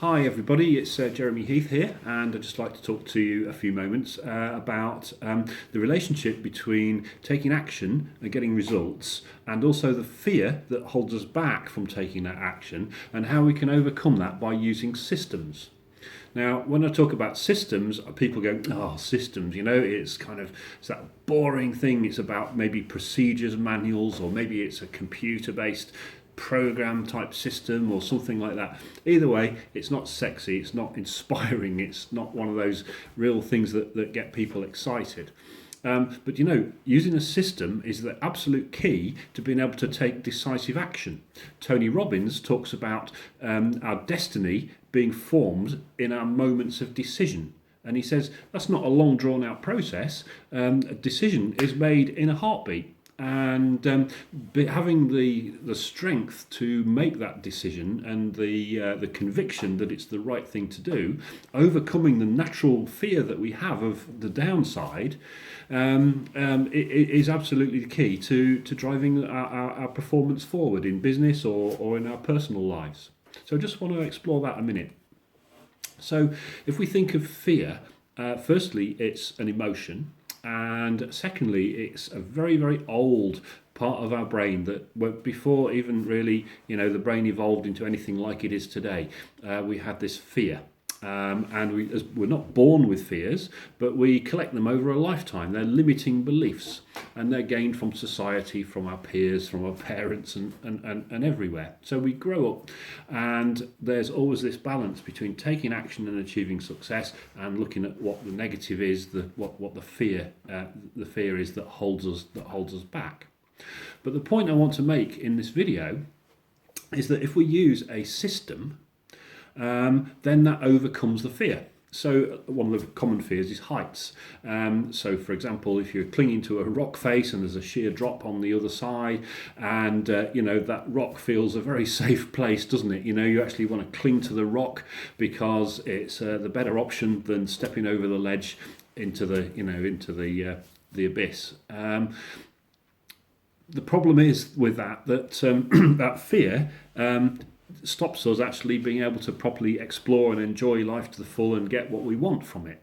Hi everybody, it's Jeremy Heath here, and I'd just like to talk to you a few moments about the relationship between taking action and getting results, and also the fear that holds us back from taking that action, and how we can overcome that by using systems. Now, when I talk about systems, people go, oh, systems, it's it's that boring thing. It's about maybe procedures, manuals, or maybe it's a computer-based program type system or something like that. Either way, it's not sexy, it's not inspiring, it's not one of those real things that get people excited. But using a system is the absolute key to being able to take decisive action. Tony Robbins talks about our destiny being formed in our moments of decision. And he says that's not a long drawn out process. A decision is made in a heartbeat. And having the strength to make that decision and the conviction that it's the right thing to do, overcoming the natural fear that we have of the downside, is absolutely the key to driving our performance forward in business or in our personal lives. So I just want to explore that a minute. So if we think of fear, firstly, it's an emotion. And secondly, it's a very, very old part of our brain that before even really, the brain evolved into anything like it is today, we had this fear. And we're not born with fears, but we collect them over a lifetime. They're limiting beliefs, and they're gained from society, from our peers, from our parents, and everywhere. So we grow up, and there's always this balance between taking action and achieving success, and looking at what the negative is, what the fear is that holds us back. But the point I want to make in this video is that if we use a system, then that overcomes the fear. So one of the common fears is heights. So for example, if you're clinging to a rock face and there's a sheer drop on the other side, and that rock feels a very safe place, doesn't it? You actually want to cling to the rock because it's the better option than stepping over the ledge into the abyss. The problem is with that that fear stops us actually being able to properly explore and enjoy life to the full and get what we want from it.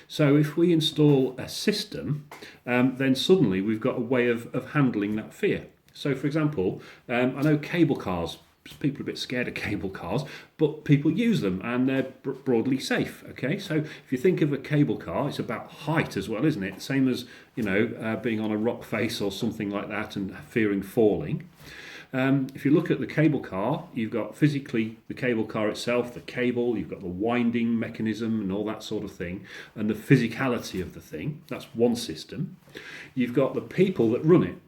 So if we install a system, then suddenly we've got a way of handling that fear. So for example, I know cable cars, people are a bit scared of cable cars, but people use them and they're broadly safe. Okay, so if you think of a cable car, it's about height as well, isn't it? Same as being on a rock face or something like that and fearing falling. If you look at the cable car, you've got physically the cable car itself, the cable, you've got the winding mechanism and all that sort of thing, and the physicality of the thing. That's one system. You've got the people that run it,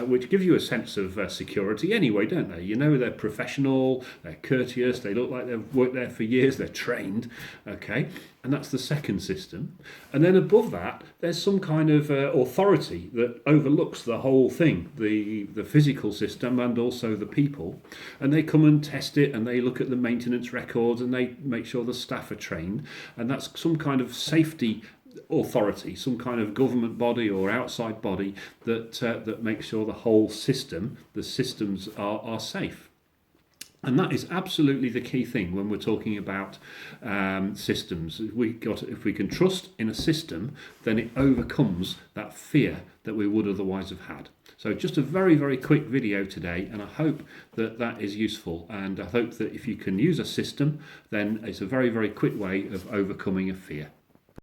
which give you a sense of security anyway, don't they? They're professional, they're courteous, they look like they've worked there for years, they're trained, okay? And that's the second system. And then above that, there's some kind of authority that overlooks the whole thing, the physical system and also the people. And they come and test it, and they look at the maintenance records, and they make sure the staff are trained. And that's some kind of safety authority, some kind of government body or outside body that makes sure the whole system, the systems are safe. And that is absolutely the key thing when we're talking about systems. If we can trust in a system, then it overcomes that fear that we would otherwise have had. So just a very, very quick video today, and I hope that is useful. And I hope that if you can use a system, then it's a very, very quick way of overcoming a fear.